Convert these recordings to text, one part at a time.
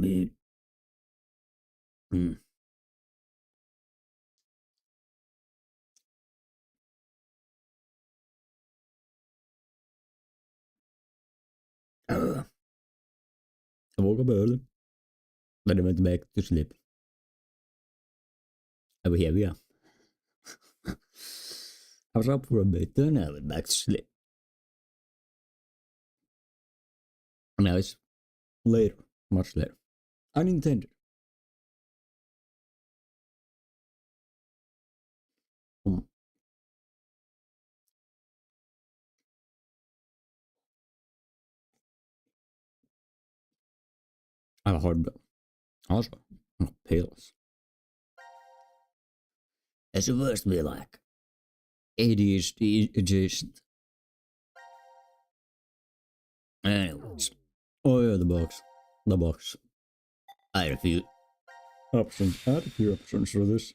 dude. I woke up early, but I went back to sleep. And here we are. I was up for a bit, then I went back to sleep. And now it's later, much later. Unintended. I have a hard bill. Also, pills. It's supposed to be like ADHD adjacent. Anyways. Oh yeah, the box. The box. I had a few options. for this.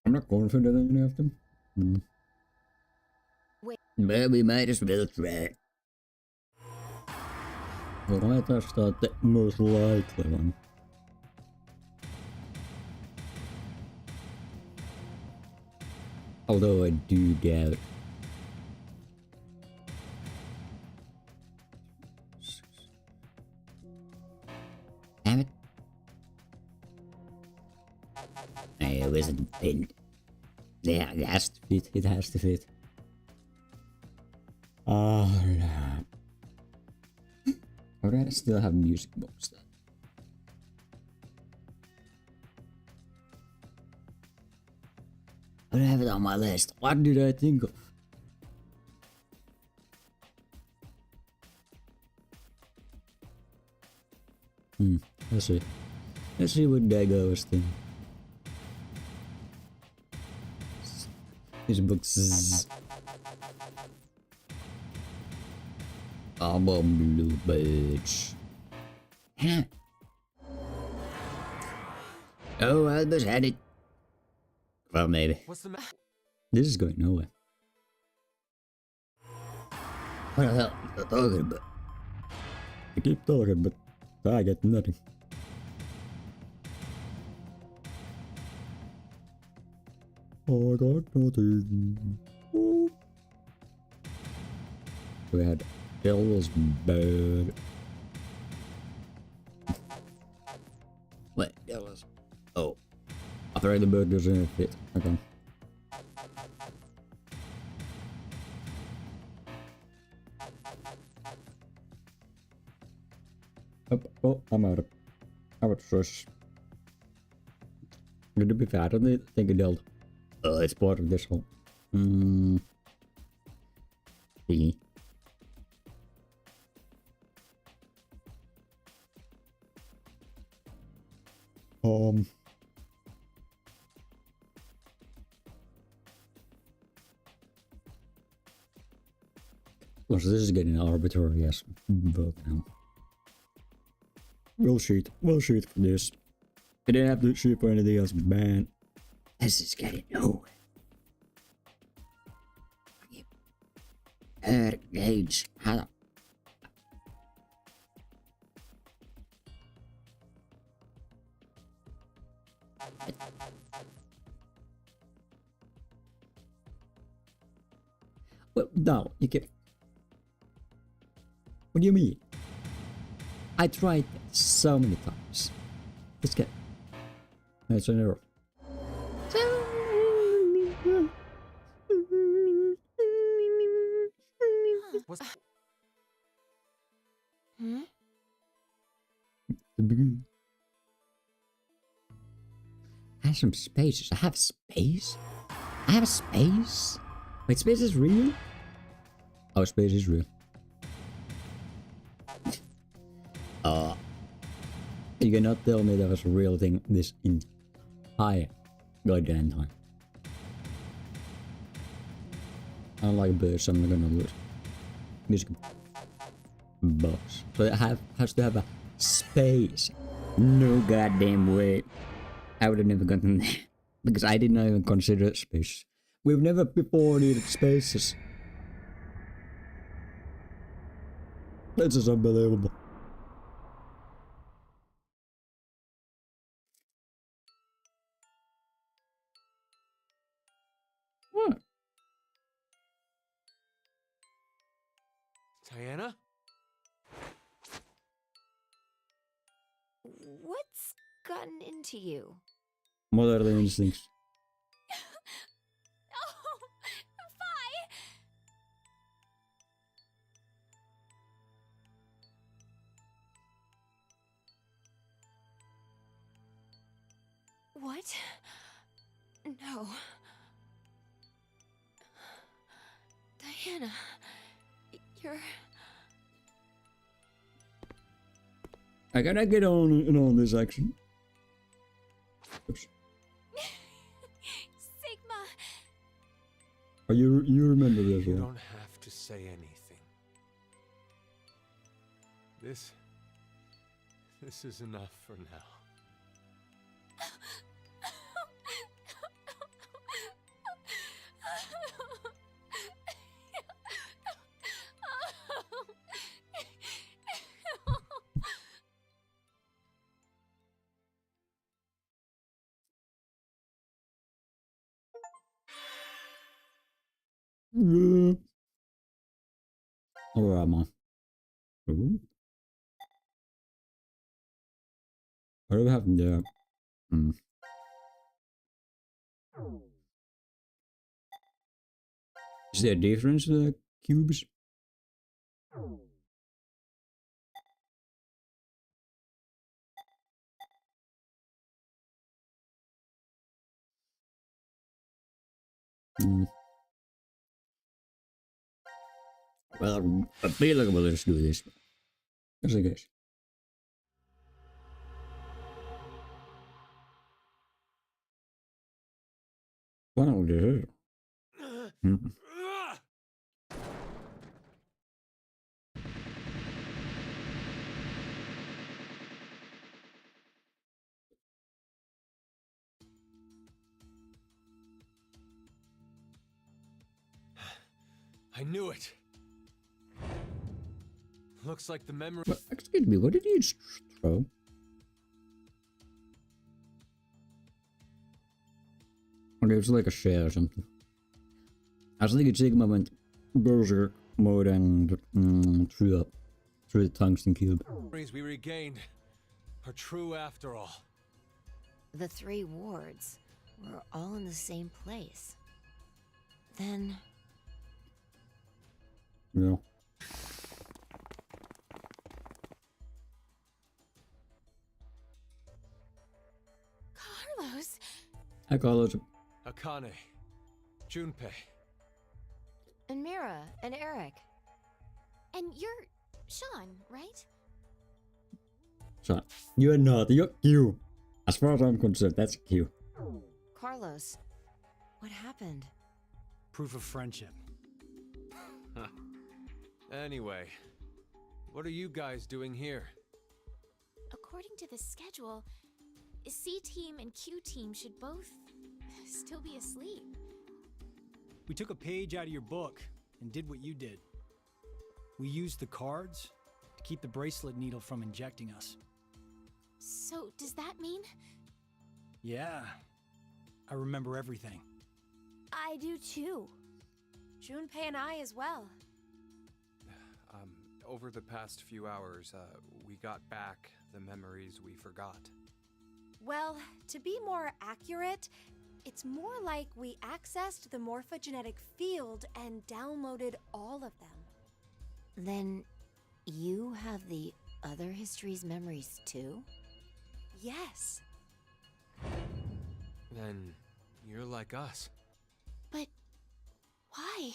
I'm not confident in any of them. Wait. But we might as well try. Alright, I start the most likely one. Although I do doubt. Damn it. It wasn't pinned. Yeah, it has to fit. It has to fit. Oh, no. Would I still have music box then? I have it on my list. What did I think of? Let's see. Let's see what that goes then. These books. Album blue birds. Huh? Oh, I almost had it. Well, maybe. What's the matter? This is going nowhere. What the hell are you talking about? I keep talking, but I get nothing. I got nothing. Oh. We had Elvis bird. Wait, Elvis. Oh. I thought the bird doesn't fit. Okay. Oh, I'm out of stress. Good to be fair, I don't think it dealt. It's part of this whole. Thingy. Well, so this is getting arbitrary, yes. But we'll shoot for this. I didn't have to shoot for anything else, man. This is getting nowhere. Gauge. How? Well, no, you can. What do you mean? I tried so many times. Let's get. It's an error. What's that? I have some spaces. I have space? I have space? Wait, space is real? Oh, space is real. You cannot tell me that was a real thing this entire goddamn time. I don't like birds, so I'm not gonna lose. Music box. So it has to have a space. No goddamn way. I would have never gotten there. Because I did not even consider space. We've never before needed spaces. This is unbelievable. Diana? What's gotten into you? Motherly instincts. Oh, Fi! What? No. Diana, you're... I gotta get on this action. Oops. Sigma! Oh, you remember this You one? don't have to say anything. This is enough for now. Oh, where am I? Ooh. What do we have there? Hmm. Is there a difference in the cubes? Hmm. Well, I feel like let's do this. Just in case. Well, this is. Hmm. I knew it. Looks like the memory. But, excuse me, what did you just throw? Okay, it's like a shell or something. I was thinking Sigma went berserk mode and threw the tungsten cube. Memories we regained are true after all. The 3 wards were all in the same place. Then... Yeah. Carlos! I call it. Akane, Junpei. And Mira and Eric. And you're Sean, right? So, you're not. You're Q. As far as I'm concerned, that's Q. Carlos, what happened? Proof of friendship. Anyway, what are you guys doing here? According to the schedule, C team and Q team should both still be asleep. We took a page out of your book and did what you did. We used the cards to keep the bracelet needle from injecting us. So, does that mean? Yeah, I remember everything. I do too. Junpei and I as well. Over the past few hours, we got back the memories we forgot. Well, to be more accurate, it's more like we accessed the morphogenetic field and downloaded all of them. Then you have the other history's memories too? Yes. Then you're like us. But why?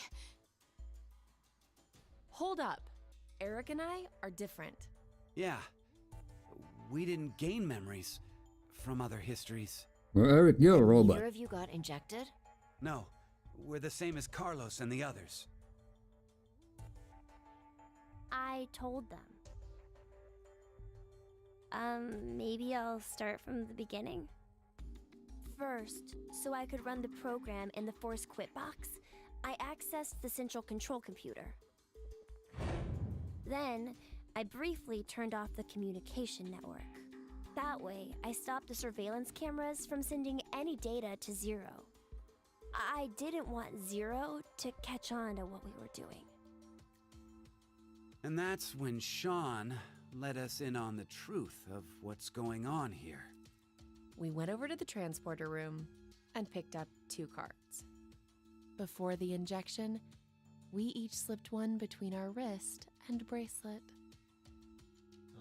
Hold up. Eric and I are different. Yeah. We didn't gain memories from other histories. Well, Eric, you're a robot. Neither of you got injected? No, we're the same as Carlos and the others. I told them. Maybe I'll start from the beginning. First, so I could run the program in the Force Quit box, I accessed the central control computer. Then, I briefly turned off the communication network. That way, I stopped the surveillance cameras from sending any data to Zero. I didn't want Zero to catch on to what we were doing. And that's when Sean let us in on the truth of what's going on here. We went over to the transporter room and picked up 2 cards. Before the injection, we each slipped one between our wrist and bracelet.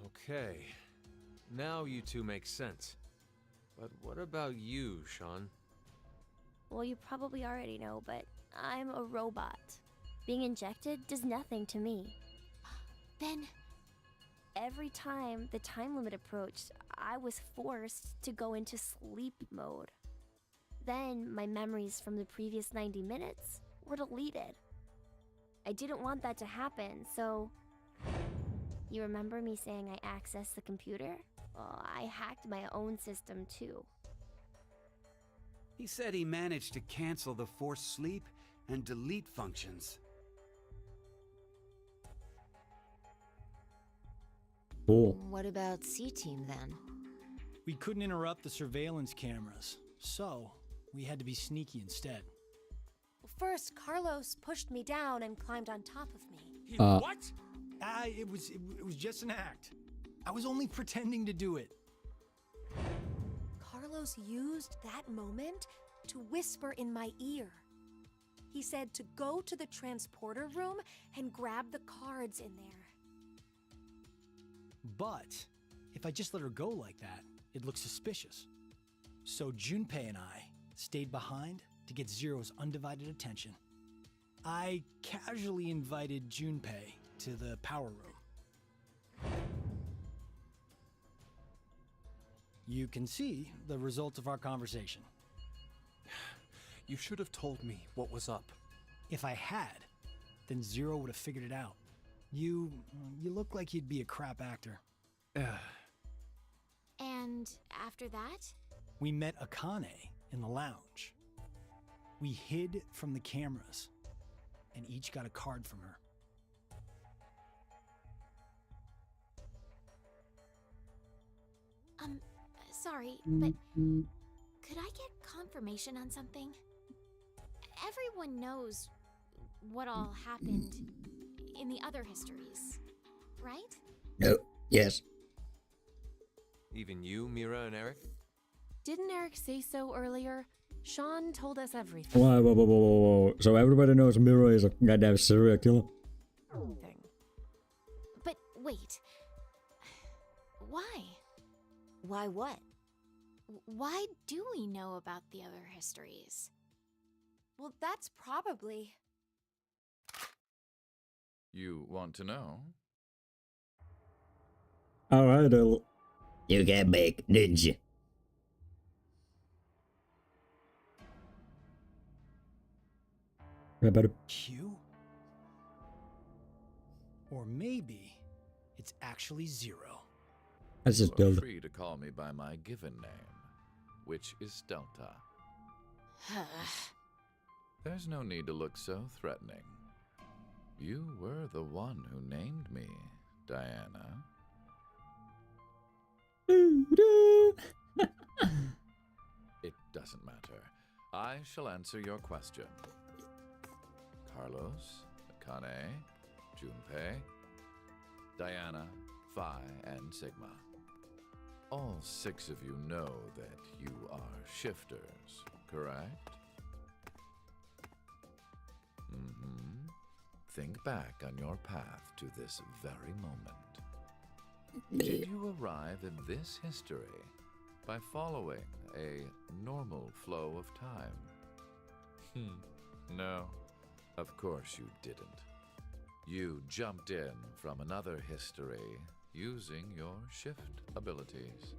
Okay. Now you two make sense. But what about you, Sean? Well, you probably already know, but I'm a robot. Being injected does nothing to me. Then Every time the time limit approached, I was forced to go into sleep mode. Then my memories from the previous 90 minutes were deleted. I didn't want that to happen, so... You remember me saying I accessed the computer? Well, I hacked my own system too. He said he managed to cancel the forced sleep and delete functions. Cool. What about C-Team then? We couldn't interrupt the surveillance cameras, so we had to be sneaky instead. first, Carlos pushed me down and climbed on top of me. What? It was just an act. I was only pretending to do it. Carlos used that moment to whisper in my ear. He said to go to the transporter room and grab the cards in there. But if I just let her go like that, it looks suspicious. So Junpei and I stayed behind to get Zero's undivided attention. I casually invited Junpei to the power room. You can see the result of our conversation. You should have told me what was up. If I had, then Zero would have figured it out. You look like you'd be a crap actor. And after that? We met Akane in the lounge. We hid from the cameras and each got a card from her. Sorry, but could I get confirmation on something? Everyone knows what all happened in the other histories, right? No. Yes. Even you, Mira and Eric? Didn't Eric say so earlier? Sean told us everything. Whoa. So everybody knows Miro is a goddamn serial killer? But wait. Why? Why what? Why do we know about the other histories? Well, that's probably... You want to know? Alright, you got back, didn't you? What about it? Q? Or maybe it's actually Zero. That's just You are build. free to call me by my given name, which is Delta. There's no need to look so threatening. You were the one who named me, Diana. It doesn't matter. I shall answer your question. Carlos, Akane, Junpei, Diana, Phi, and Sigma. All 6 of you know that you are shifters, correct? Think back on your path to this very moment. Did you arrive in this history by following a normal flow of time? No, of course you didn't. You jumped in from another history using your shift abilities.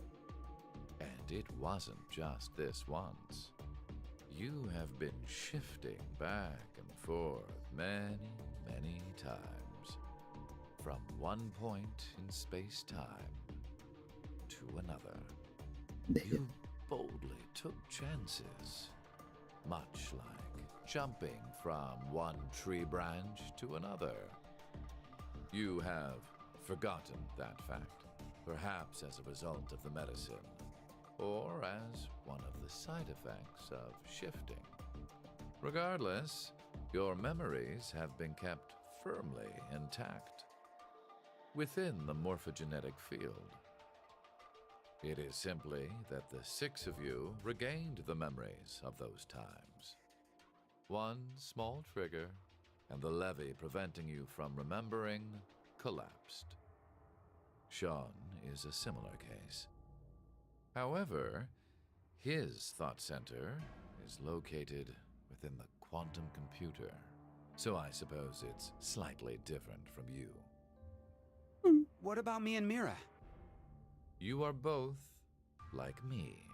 And it wasn't just this once. You have been shifting back and forth many, many times. From one point in space-time to another. You boldly took chances. Much like jumping from one tree branch to another. You have forgotten that fact, perhaps as a result of the medicine, or as one of the side effects of shifting. Regardless, your memories have been kept firmly intact. within the morphogenetic field. It is simply that the 6 of you regained the memories of those times. One small trigger, and the levee preventing you from remembering collapsed. Sean is a similar case. However, his thought center is located within the quantum computer, so I suppose it's slightly different from you. What about me and Mira? You are both like me,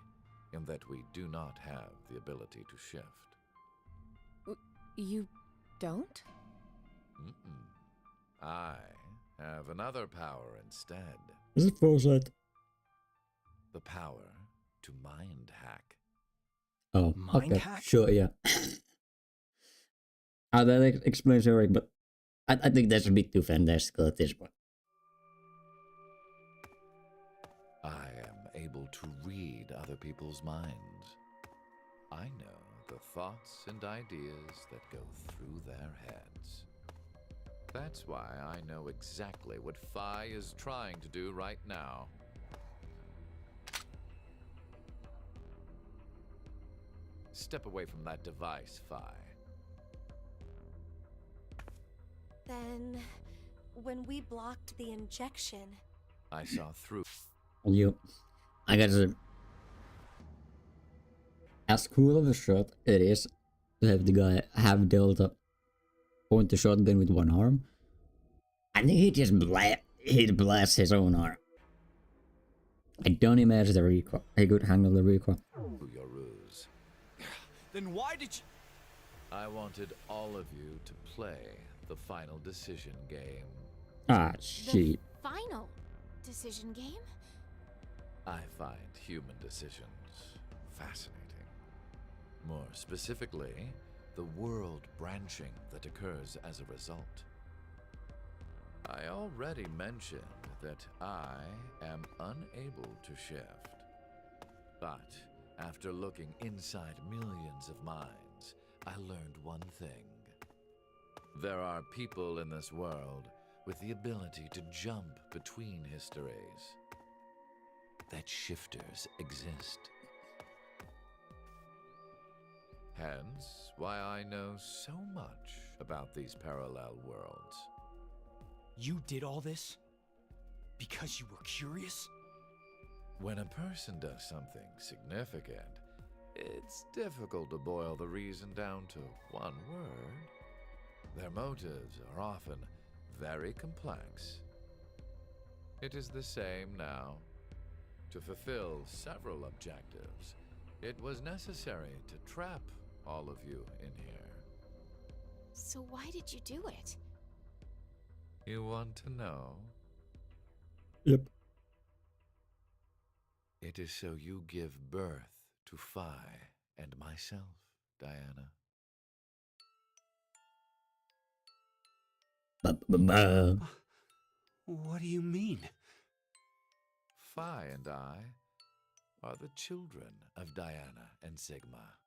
in that we do not have the ability to shift. You don't? I have another power instead. Is it foresight? The power to mind hack. Oh, Mind okay. hack? Sure, yeah. That explains everything, but I think that's a bit too fantastical at this point. I am able to read other people's minds. I know the thoughts and ideas that go through their heads. That's why I know exactly what Phi is trying to do right now. Step away from that device, Phi. Then, when we blocked the injection... I saw through. I gotta... As cool of a shot it is to have the guy have Delta point the shotgun with one arm, I think he'd blast his own arm. I don't imagine the recoil. He could handle the recoil. Your ruse. Then why did you... I wanted all of you to play the final decision game. Ah, shit. The final decision game? I find human decisions fascinating. More specifically, the world branching that occurs as a result. I already mentioned that I am unable to shift. But after looking inside millions of minds, I learned one thing. There are people in this world with the ability to jump between histories. That shifters exist. Hence, why I know so much about these parallel worlds. You did all this? Because you were curious? When a person does something significant, it's difficult to boil the reason down to one word. Their motives are often very complex. It is the same now. To fulfill several objectives, it was necessary to trap all of you in here. So why did you do it? You want to know? Yep. It is so you give birth to Phi and myself, Diana. What do you mean? Phi and I are the children of Diana and Sigma.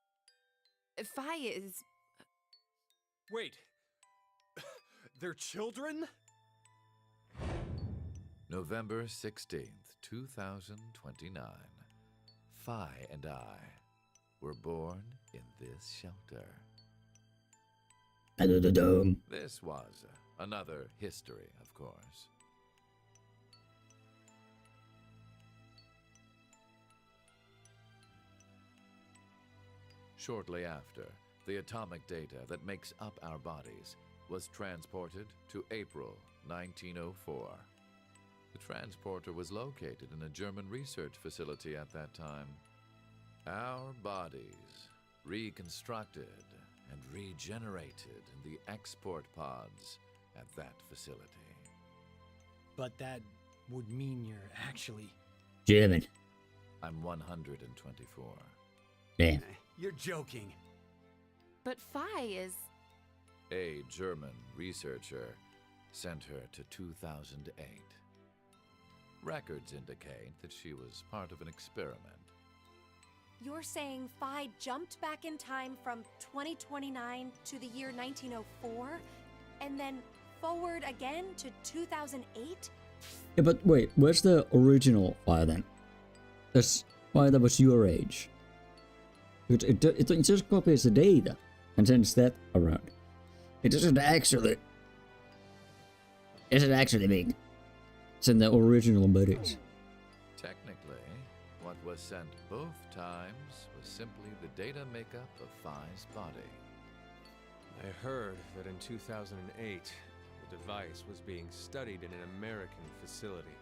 Phi is... Wait. They're children? November 16th, 2029. Phi and I were born in this shelter. This was another history, of course. Shortly after, the atomic data that makes up our bodies was transported to April 1904. The transporter was located in a German research facility at that time. Our bodies reconstructed and regenerated in the export pods at that facility. But that would mean you're actually... German. I'm 124. Damn. You're joking. But Phi is... A German researcher sent her to 2008. Records indicate that she was part of an experiment. You're saying Phi jumped back in time from 2029 to the year 1904, and then forward again to 2008? Yeah, but wait, where's the original fire then? That's why that was your age. It just copies the data and sends that around. It isn't actually big. It's in the original bodies. Technically, what was sent both times was simply the data makeup of Phi's body. I heard that in 2008, the device was being studied in an American facility.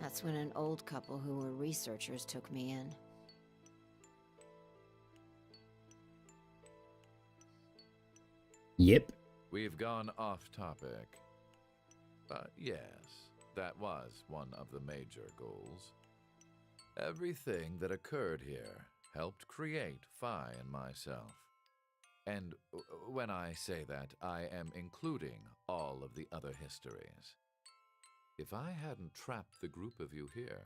That's when an old couple who were researchers took me in. Yep. We've gone off topic. But yes, that was one of the major goals. Everything that occurred here helped create Phi and myself. And when I say that, I am including all of the other histories. If I hadn't trapped the group of you here,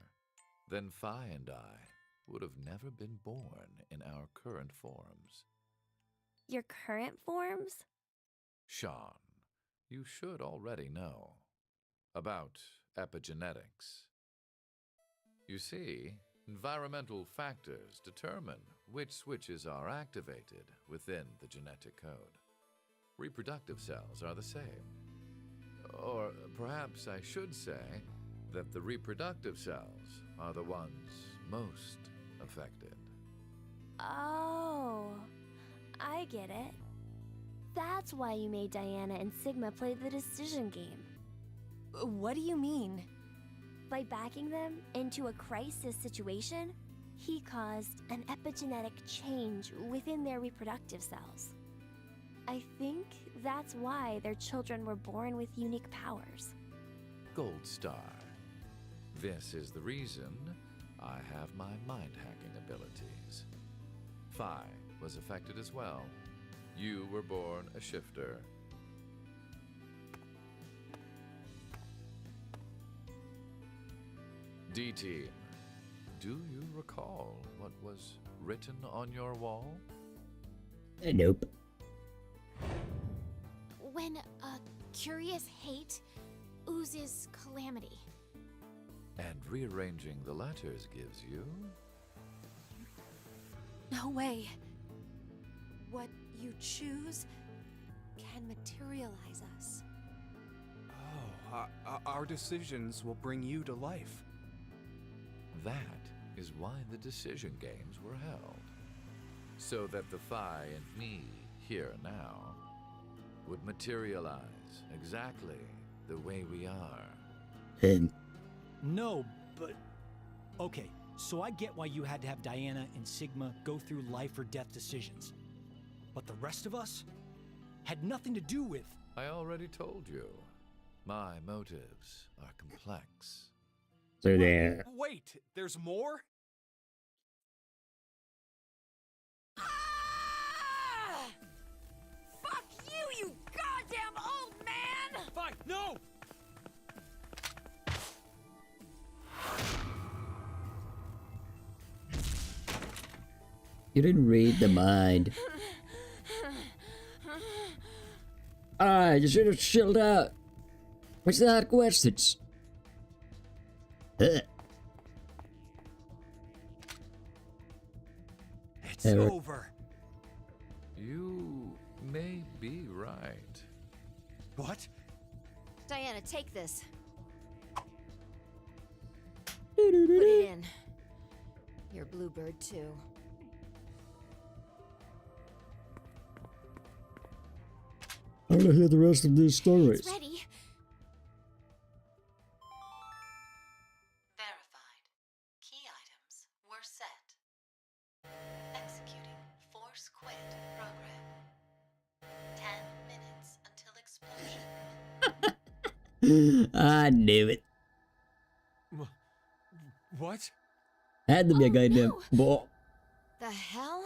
then Phi and I would have never been born in our current forms. Your current forms? Sean, you should already know about epigenetics. You see, environmental factors determine which switches are activated within the genetic code. Reproductive cells are the same. Or perhaps I should say that the reproductive cells are the ones most affected. Oh, I get it. That's why you made Diana and Sigma play the decision game. What do you mean? By backing them into a crisis situation, he caused an epigenetic change within their reproductive cells. I think that's why their children were born with unique powers. Gold Star. This is the reason I have my mind-hacking abilities. Phi was affected as well. You were born a shifter. D-Team, do you recall what was written on your wall? Nope. When a curious hate oozes calamity. And rearranging the letters gives you... No way. What you choose can materialize us. Oh, our decisions will bring you to life. That is why the decision games were held. So that the Phi and me, here and now, would materialize exactly the way we are. No, but... Okay, so I get why you had to have Diana and Sigma go through life or death decisions. But the rest of us had nothing to do with... I already told you. My motives are complex. So there. Wait, there's more? Ah! Fuck you, you goddamn old man! Fine, no! You didn't read the mind. You should have chilled out. What's the hard questions? It's Eric. over. You may be right. What? Diana, take this. Put it in. Your bluebird, too. I want to hear the rest of these stories. It's ready. Verified. Key items were set. Executing force quit program. 10 minutes until explosion. I knew it. What? Had to be a goddamn no. ball. The hell?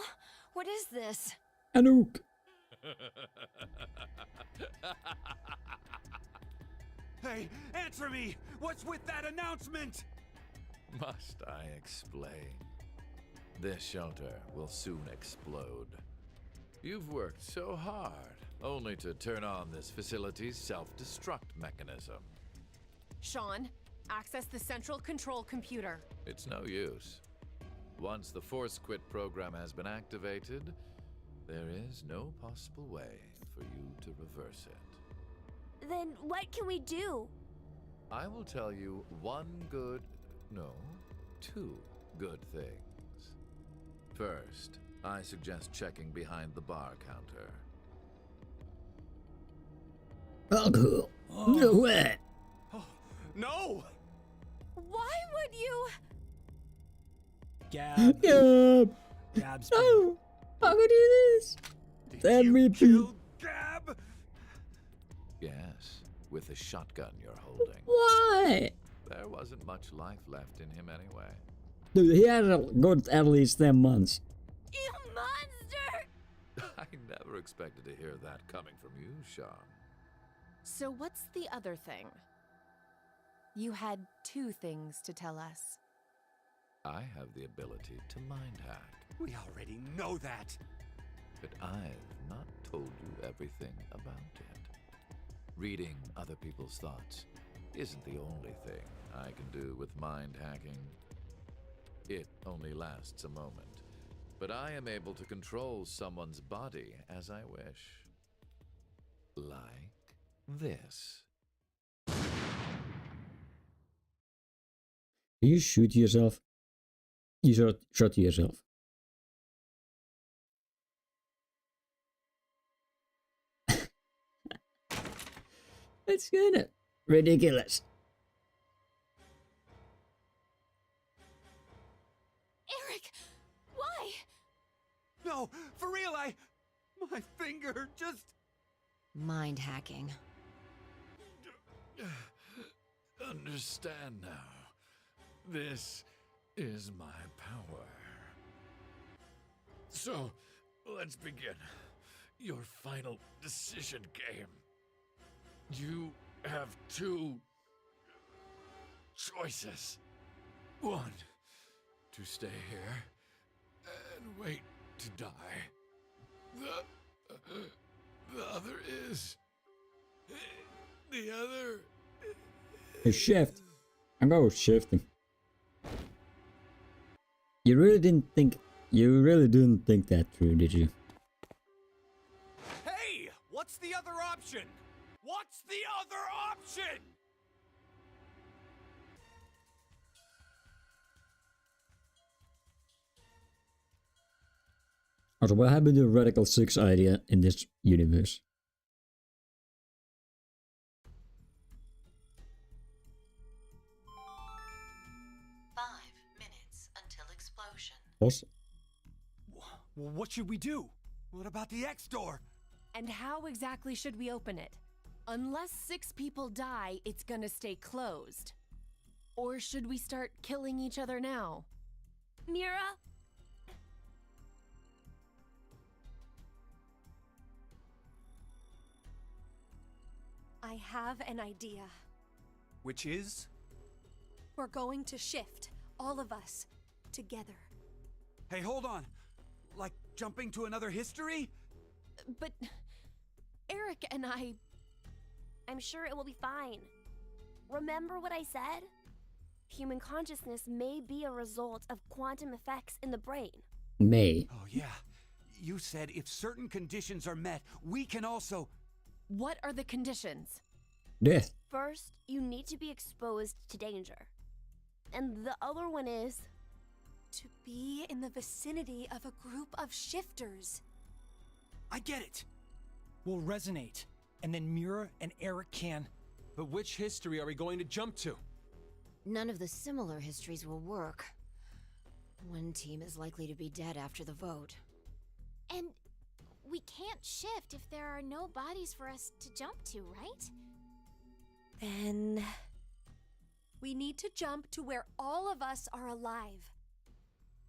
What is this? Anouk. Hey, answer me! What's with that announcement? Must I explain? This shelter will soon explode. You've worked so hard, only to turn on this facility's self-destruct mechanism. Sean, access the central control computer. It's no use. Once the Force Quit program has been activated, there is no possible way for you to reverse it. Then what can we do? I will tell you two good things. First, I suggest checking behind the bar counter. Oh, cool. No way. Oh, no! Why would you? Gab. Gab. Gab's No. How could you do this? Did you MVP. kill Gab? Yes, with the shotgun you're holding. Why? There wasn't much life left in him anyway. Dude, he had a good at least 10 months. You monster! I never expected to hear that coming from you, Sean. So what's the other thing? You had 2 things to tell us. I have the ability to mind hack, We already know that. but I've not told you everything about it. Reading other people's thoughts isn't the only thing I can do with mind hacking. It only lasts a moment, but I am able to control someone's body as I wish. Like this. You shoot yourself. You shot yourself. It's kinda ridiculous. Eric, why? No, for real, my finger just... Mind hacking. Understand now. This is my power. So, let's begin. Your final decision game. You have 2 choices. One, to stay here and wait to die. The other is... The other... A shift. I go shifting. You really didn't think that through, did you? Hey! What's the other option? What's the other option? Also, what happened to the Radical 6 idea in this universe? Boss? Well, what should we do? What about the X door? And how exactly should we open it? Unless 6 people die, it's gonna stay closed. Or should we start killing each other now? Mira? I have an idea. Which is? We're going to shift, all of us, together. Hey, hold on. Like jumping to another history? But Eric and I'm sure it will be fine. Remember what I said? Human consciousness may be a result of quantum effects in the brain. May. Oh, yeah. You said if certain conditions are met, we can also... What are the conditions? Death. First, you need to be exposed to danger. And the other one is... To be in the vicinity of a group of shifters. I get it. We'll resonate, and then Mira and Eric can... But which history are we going to jump to? None of the similar histories will work. One team is likely to be dead after the vote. And we can't shift if there are no bodies for us to jump to, right? Then... we need to jump to where all of us are alive.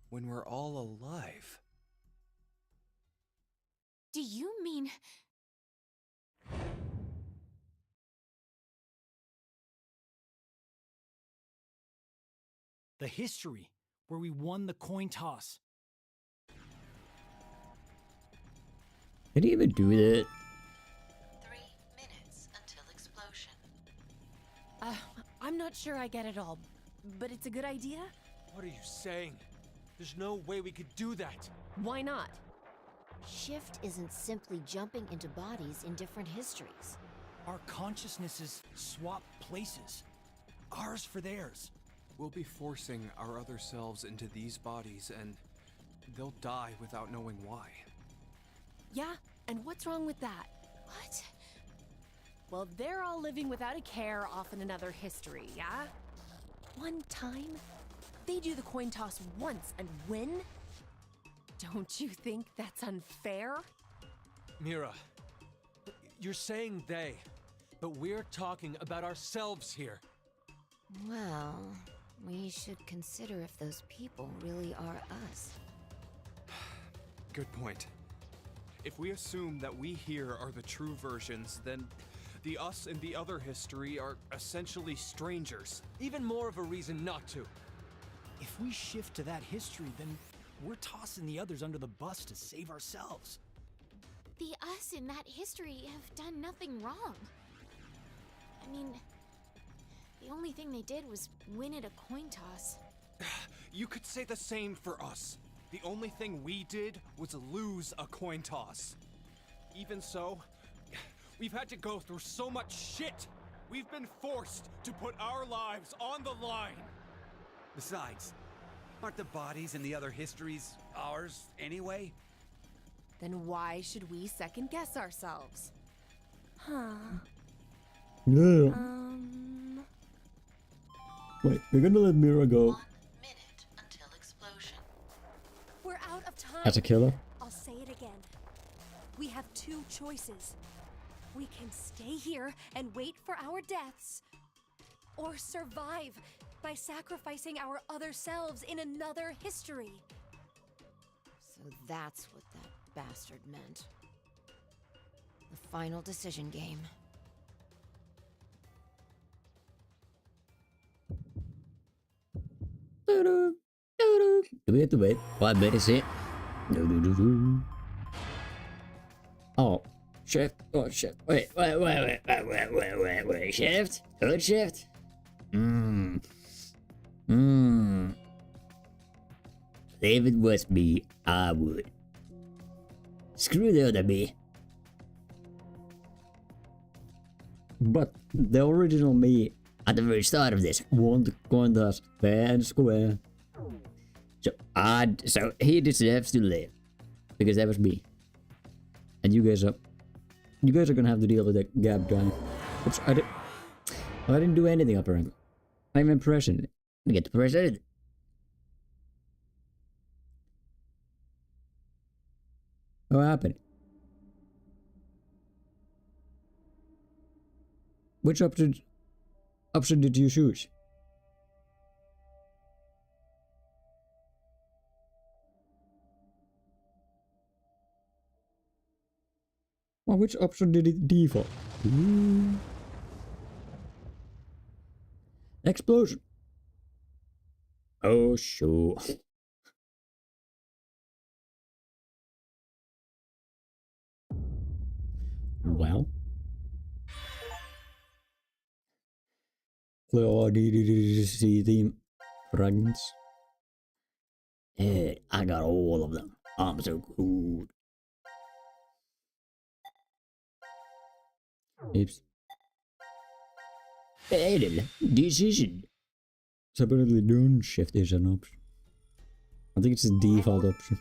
When we're all alive. Do you mean... The history, where we won the coin toss. Did he even do that? 3 minutes until explosion. I'm not sure I get it all, but it's a good idea? What are you saying? There's no way we could do that. Why not? Shift isn't simply jumping into bodies in different histories. Our consciousnesses swap places. Ours for theirs. We'll be forcing our other selves into these bodies, and they'll die without knowing why. Yeah, and what's wrong with that? What? Well, they're all living without a care off in another history, yeah? One time, they do the coin toss once and win? Don't you think that's unfair? Mira, you're saying they, but we're talking about ourselves here. Well, we should consider if those people really are us. Good point. If we assume that we here are the true versions, then the us in the other history are essentially strangers. Even more of a reason not to. If we shift to that history, then we're tossing the others under the bus to save ourselves. The us in that history have done nothing wrong. I mean, the only thing they did was win at a coin toss. You could say the same for us. The only thing we did was lose a coin toss. Even so, we've had to go through so much shit. We've been forced to put our lives on the line. Besides, aren't the bodies in the other histories ours anyway? Then why should we second guess ourselves? Huh. Yeah. Wait, we're gonna let Mira go. 1 minute until explosion. We're out of time. As a killer? I'll say it again. We have two choices. We can stay here and wait for our deaths, or survive by sacrificing our other selves in another history. So that's what that bastard meant. The final decision game. Wait. What bit is it? Oh, shift. Oh, shift. Wait. Shift. Good shift. If it was me, I would. Screw the other me. But the original me at the very start of this won the coin toss fair and square. So he deserves to live. Because that was me. And you guys are gonna have to deal with that gap guy. Oops, I didn't do anything apparently. I'm impressing. I get to press anything. What happened? Which option did you choose? Well, which option did it default? Ooh. Explosion. Oh, sure. Well. See theme fragments. Hey, I got all of them. I'm so cool. Oops. Fatal decision. So apparently don't shift is an option. I think it's the default option.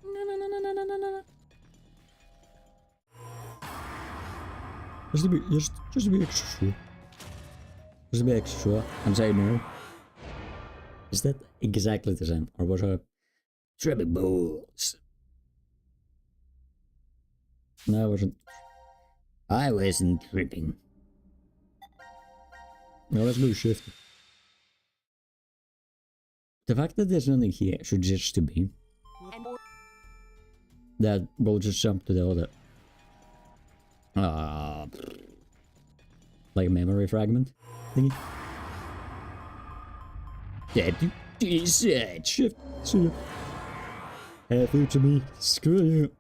No. Just to be extra sure. Just to be extra sure and say no. Is that exactly the same? Or was I tripping balls? No, I wasn't. I wasn't tripping. Now let's do shift. The fact that there's nothing here suggests to me that we'll just jump to the other. Like a memory fragment thingy. That is it. Shift. See ya. Hey, future me. Screw you.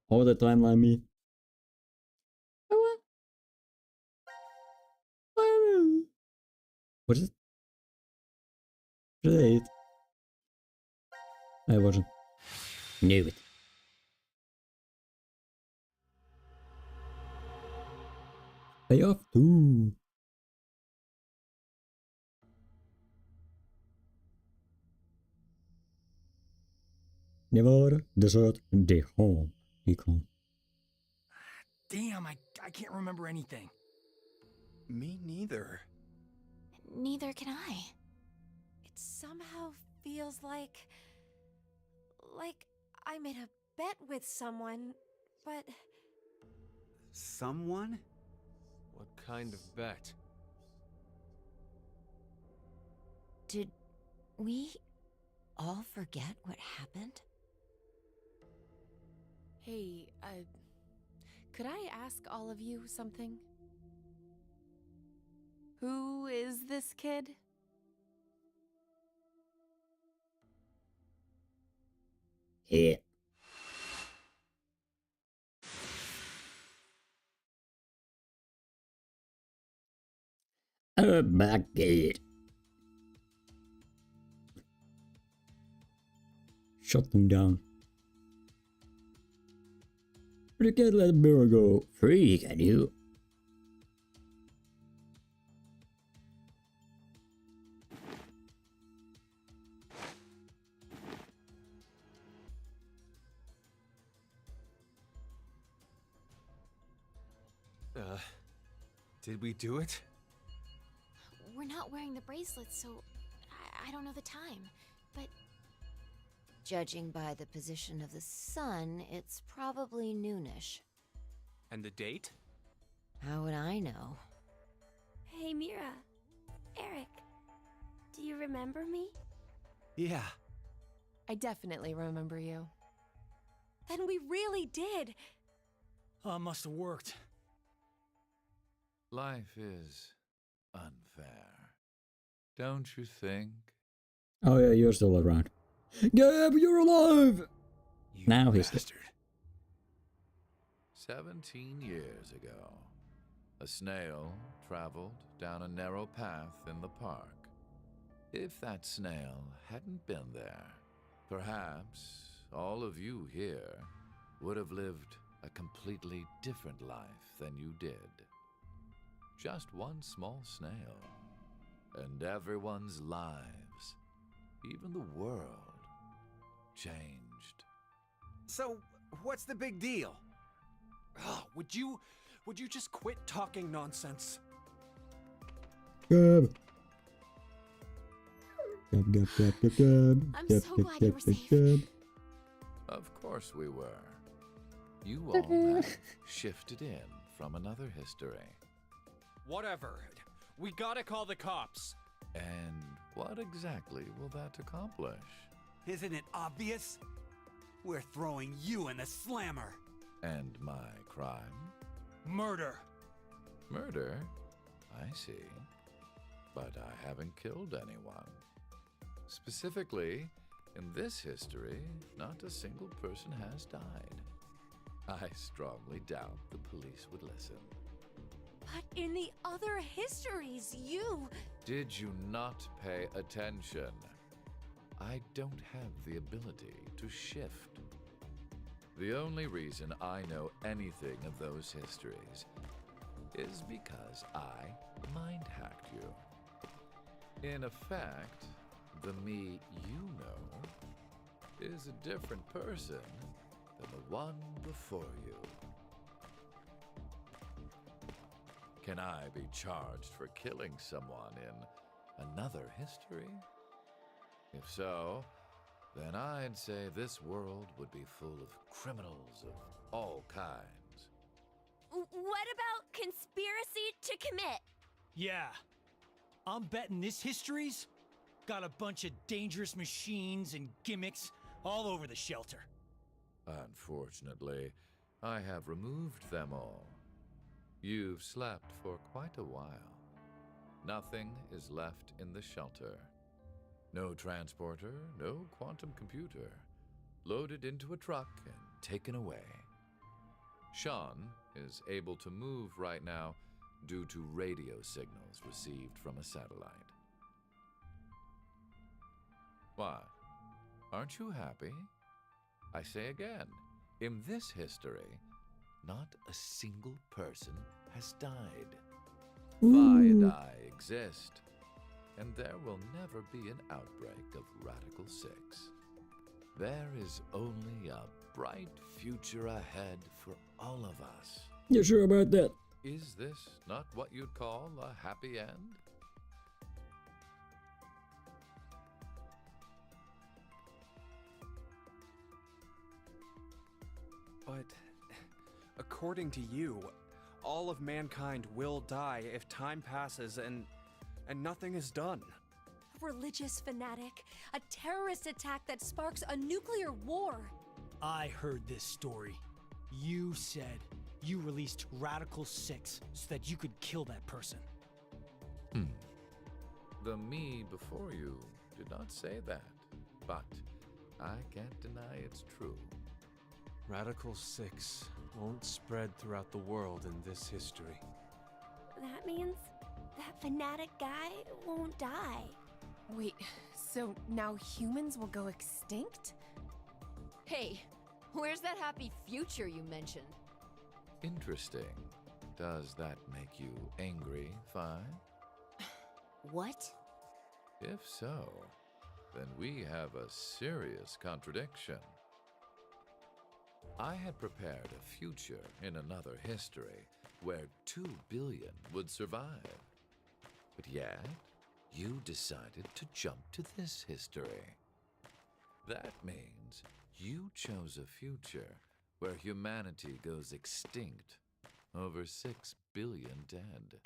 Or the timeline me. Was it? Was it? I wasn't. Knew it. Payoff 2. Nevada, desert, Decon. Decon. Damn, I can't remember anything. Me neither. Neither can I. It somehow feels like I made a bet with someone, but Someone? What kind of bet? Did we all forget what happened? Hey, could I ask all of you something? Who is this kid? Yeah. Oh my god. Shut them down. But you can't let the mirror go free, can you? Did we do it? We're not wearing the bracelets, so I don't know the time. But Judging by the position of the sun, it's probably noonish. And the date? How would I know? Hey, Mira. Eric. Do you remember me? Yeah. I definitely remember you. then we really did. Must have worked. Life is unfair. Don't you think? Oh yeah, you're still around. Gab, you're alive! You Now he's bastard. 17 years ago, a snail traveled down a narrow path in the park. If that snail hadn't been there, perhaps all of you here would have lived a completely different life than you did. Just one small snail, and everyone's lives, even the world, changed. So, what's the big deal? Would you just quit talking nonsense? Gab. Gab. I'm so glad you were safe. Of course we were. You all have shifted in from another history. Whatever. We gotta call the cops. And what exactly will that accomplish? Isn't it obvious? We're throwing you in the slammer. And my crime? Murder. Murder? I see. But I haven't killed anyone. Specifically, in this history, not a single person has died. I strongly doubt the police would listen. But in the other histories, you... Did you not pay attention? I don't have the ability to shift. The only reason I know anything of those histories is because I mind-hacked you. In effect, the me you know is a different person than the one before you. Can I be charged for killing someone in another history? If so, then I'd say this world would be full of criminals of all kinds. What about conspiracy to commit? Yeah. I'm betting this history's got a bunch of dangerous machines and gimmicks all over the shelter. Unfortunately, I have removed them all. You've slept for quite a while. Nothing is left in the shelter. No transporter, no quantum computer. Loaded into a truck and taken away. Sean is able to move right now due to radio signals received from a satellite. Why? Aren't you happy? I say again, in this history, not a single person has died. Vi and I exist, and there will never be an outbreak of Radical 6. There is only a bright future ahead for all of us. You sure about that? Is this not what you'd call a happy end? But according to you, all of mankind will die if time passes and nothing is done. A religious fanatic, a terrorist attack that sparks a nuclear war. I heard this story. You said you released Radical 6 so that you could kill that person. The me before you did not say that, but I can't deny it's true. Radical 6 won't spread throughout the world in this history. That means that fanatic guy won't die. Wait, so now humans will go extinct? Hey, where's that happy future you mentioned? Interesting. Does that make you angry, Fi? What? If so, then we have a serious contradiction. I had prepared a future in another history where 2 billion would survive. But yet, you decided to jump to this history. That means you chose a future where humanity goes extinct, over 6 billion dead.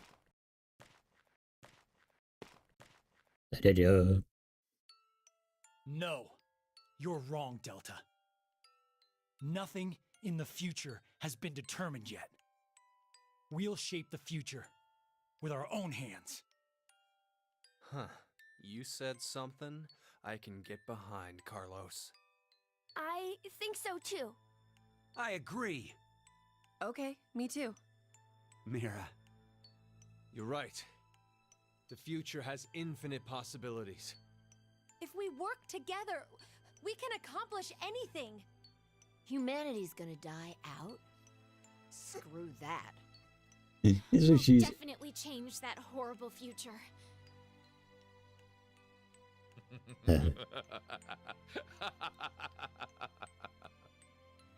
No, you're wrong, Delta. Nothing in the future has been determined yet. We'll shape the future with our own hands. Huh. You said something I can get behind, Carlos. I think so too. I agree. Okay, me too. Mira. You're right. The future has infinite possibilities. If we work together, we can accomplish anything. Humanity's gonna die out? Screw that. So We'll she's definitely change that horrible future.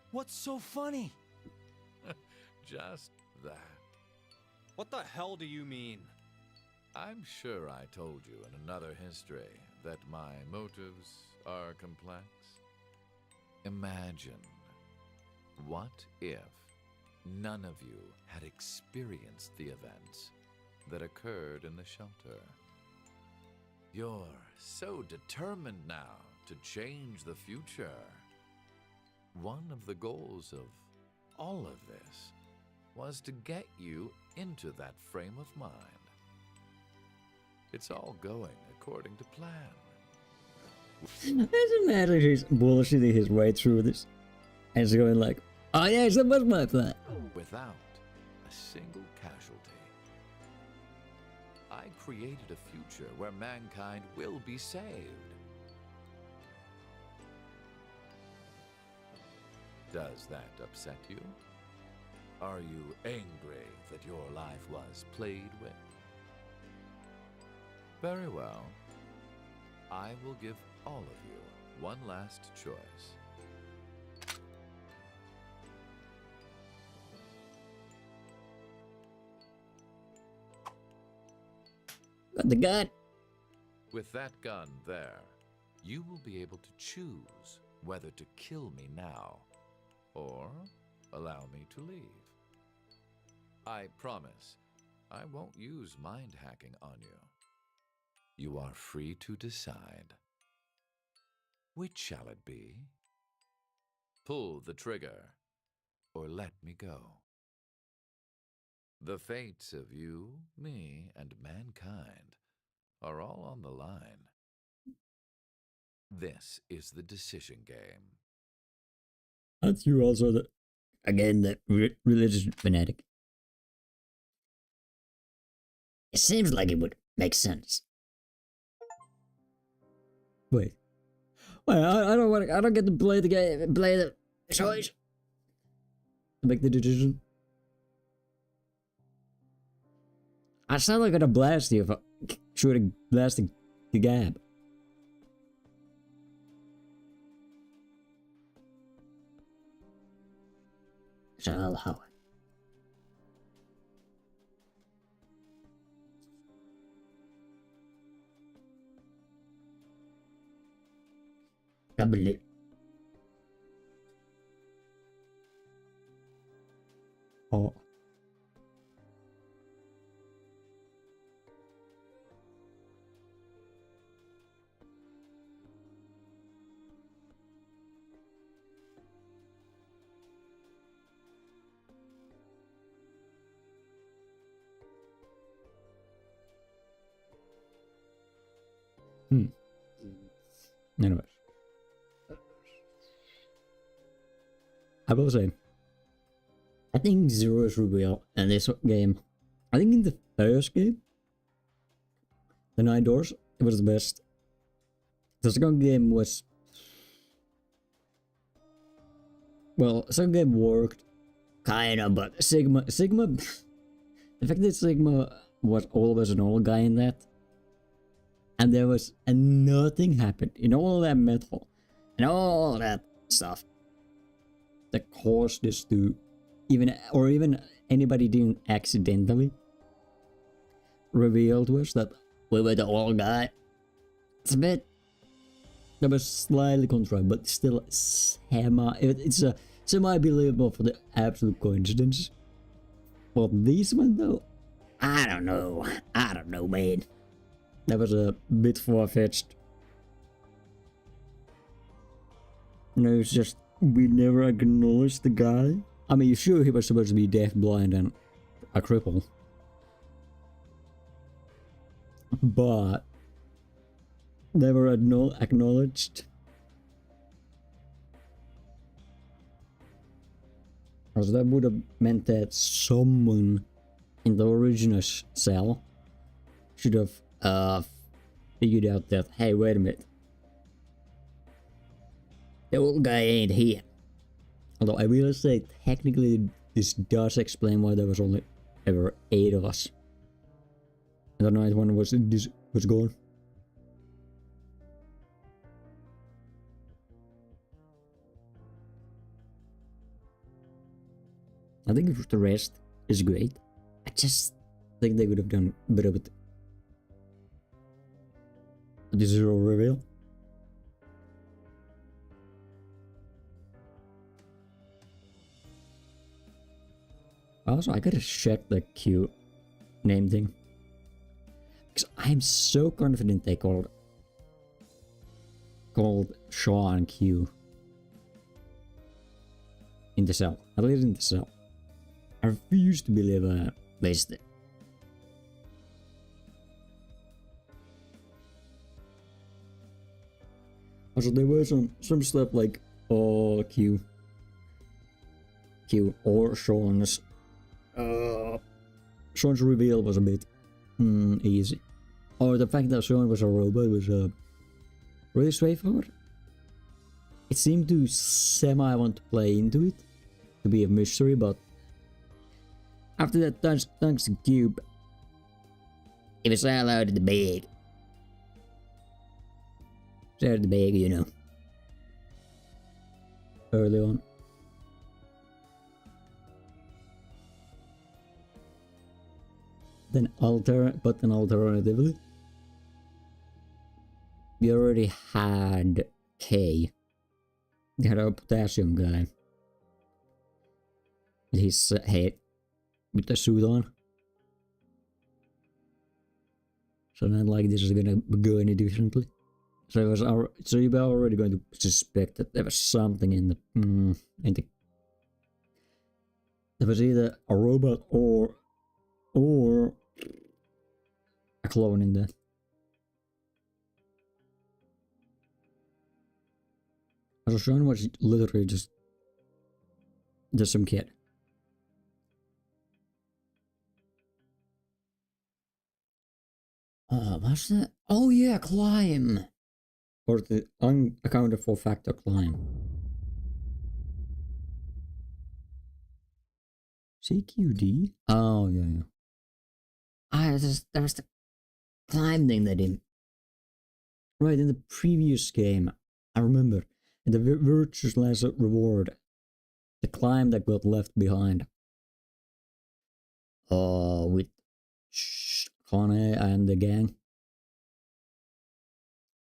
What's so funny? Just that. What the hell do you mean? I'm sure I told you in another history that my motives are complex. Imagine, what if none of you had experienced the events that occurred in the shelter? You're so determined now to change the future. One of the goals of all of this was to get you into that frame of mind. It's all going according to plan. I just imagine he's bullshitting his way through this. And he's going like, oh yeah, that was my plan. Without a single casualty. I created a future where mankind will be saved. Does that upset you? Are you angry that your life was played with? Very well. I will give all of you one last choice. Got the gun. With that gun there, you will be able to choose whether to kill me now or allow me to leave. I promise I won't use mind hacking on you. You are free to decide. Which shall it be? Pull the trigger or let me go. The fates of you, me, and mankind are all on the line. This is the decision game. Aren't you also the, again, the religious fanatic? It seems like it would make sense. Wait, Well, I don't want. I don't get to play the game. Play the choice. To make the decision. I sound like I'm gonna blast you if I should have blasted the gap. So I'll allow it. Double. Oh. Anyways. I will say, I think Zero's reveal in this game, I think in the first game, the 9 Doors, it was the best. The second game was, well, second game worked, kinda, but Sigma, the fact that Sigma was always an old guy in that, and there was, and nothing happened in all that metal, and all that stuff that caused this to even anybody didn't accidentally reveal to us that we were the old guy. It's a bit, that was slightly contrived, but still it's a semi-believable for the absolute coincidence. But this one though, I don't know, man. That was a bit far-fetched. No, it's just, we never acknowledged the guy. I mean, sure, he was supposed to be deaf, blind, and a cripple. But never acknowledged. Because that would have meant that someone in the original cell should have figured out that, hey, wait a minute, the old guy ain't here. Although I will say, technically, this does explain why there was only ever 8 of us. And the 9th one was gone. I think the rest is great. I just think they could have done better with the Zero reveal. Also, I gotta check the Q name thing. Because I'm so confident they called Sean Q in the cell. At least in the cell. I refuse to believe they did. Also, there was some stuff like Q or Sean's reveal was a bit easy. Or the fact that Sean was a robot was really straightforward. It seemed to semi want to play into it, to be a mystery, but after that tungsten cube, it was all out of the bag. It's out of the bag, you know. Early on. Then alternatively, we already had K. We had our potassium guy with his head, with the suit on. So not like this is gonna go any differently. So it was so you were already going to suspect that there was something in the there was either a robot or a clone in there. So Sean was literally just some kid. What's that? Oh yeah, climb. Or the unaccounted for factor climb. CQD? Oh, yeah, yeah. There was the climb thing that in. Right, in the previous game, I remember. In the Virtuous Lesser Reward, the climb that got left behind. With Kane and the gang.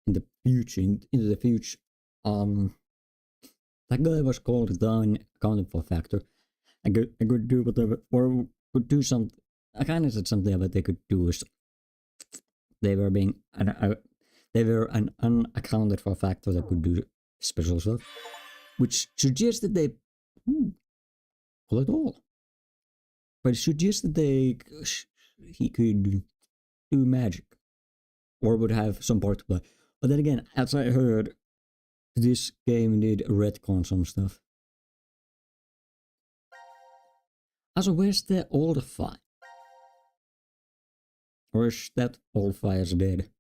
In the future, into the future. That guy was called down, accounted for factor. I could do whatever, or could do something. I kind of said something about they could do is they were being they were an unaccounted for factor that could do special stuff, which suggests that they well at all, but it suggests that he could do magic or would have some part to play. But then again, as I heard, this game did retcon some stuff. Also, where's the old fire? Or is that old fire's dead?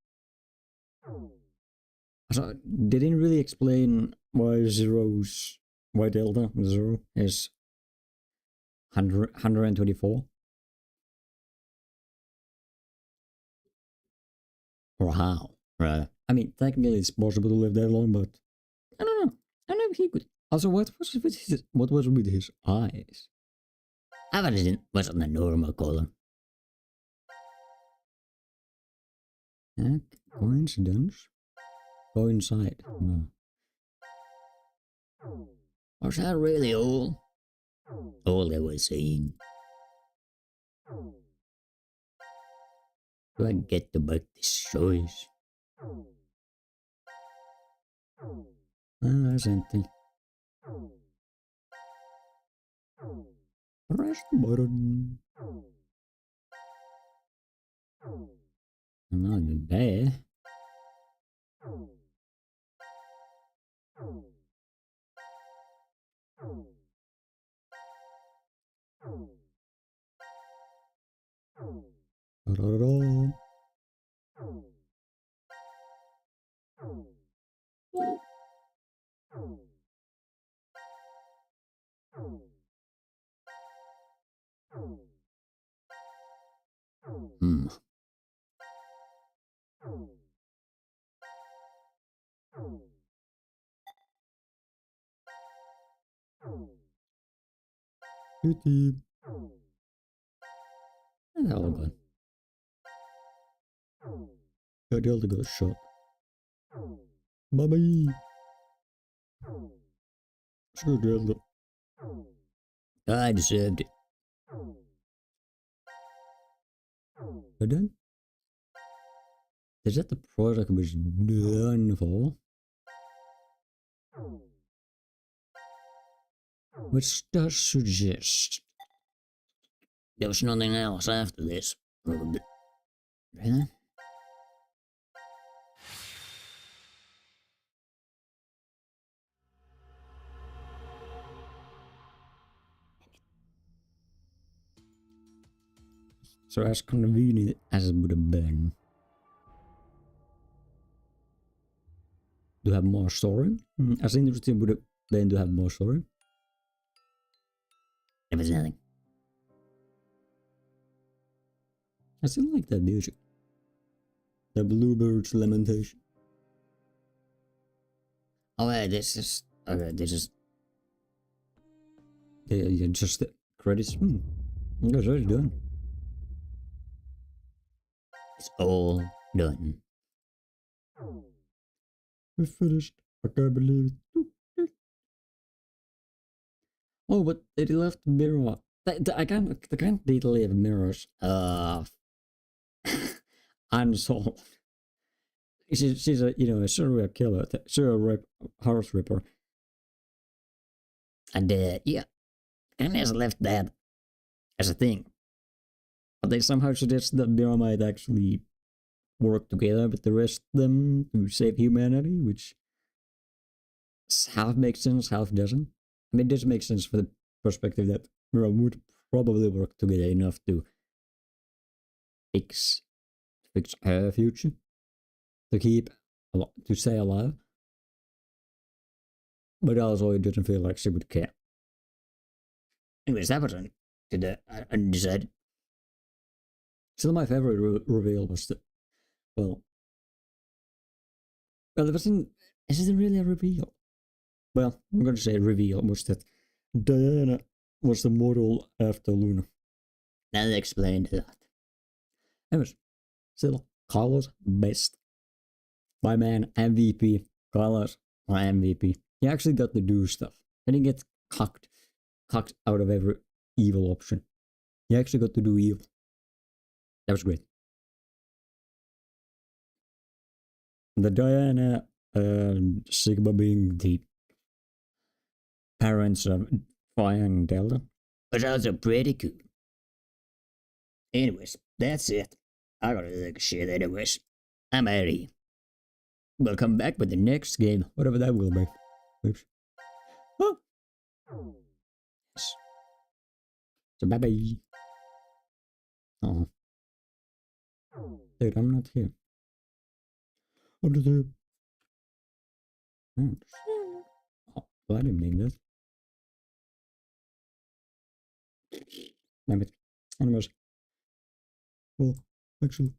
Also, they didn't really explain why Delta Zero is 124. Or how, rather. I mean, technically it's possible to live that long, but I don't know. I don't know if he could. Also, what was with his eyes? I wasn't a normal color. Coincidence? Coincide? No. Was that really all? All they were saying. Do I get to make this choice? That's empty. Press the button. I'm not even there. Da-da-da-da. Hmm. YouTube. And they're all gone. Yeah, the other got shot. Bye bye. Sure, Delta. I deserved it. But then? Is that the product was done for? Which does suggest there was nothing else after this. Probably. Huh? So as convenient as it would have been to have more story, as interesting would have been to have more story. It was nothing. I still like that music. The bluebird's lamentation. Oh yeah, this is yeah, just the credits. That's already done. It's all done. We finished. I can't believe it. Oh, but they left the mirror. I can't leave mirrors. Unsolved. She's a a serial killer, horse ripper, and yeah, and has left that as a thing. But they somehow suggest that Mira might actually work together with the rest of them to save humanity, which half makes sense, half doesn't. I mean, it does make sense for the perspective that Mira would probably work together enough to fix her future, to keep to stay alive. But also, it didn't feel like she would care. Anyways, that was undecided. Still, my favorite reveal was the, well, it wasn't. Is it really a reveal? Well, I'm going to say reveal was that Diana was the model after Luna. That explained that. Anyways, still, Carlos best. My man MVP. Carlos, my MVP. He actually got to do stuff. He didn't get cocked out of every evil option. He actually got to do evil. That was great. The Diana and Sigma being the parents of Phi and Delta was also pretty cool. Anyways, that's it. I gotta take a shit anyways. I'm out of here. We'll come back with the next game, whatever that will be. Oops. Oh. Yes. So bye bye. Oh. Dude, I'm not here. I'm just here. Oh, well, I didn't mean this. Damn it. Anyways. Well, actually.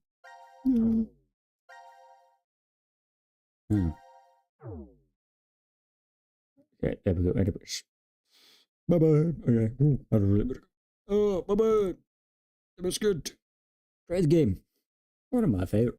Yeah. Oh. Okay, there we go. Anyways. Bye bye. Okay. Ooh, that was really good. Oh, bye bye. It was good. Great game. One of my favorite.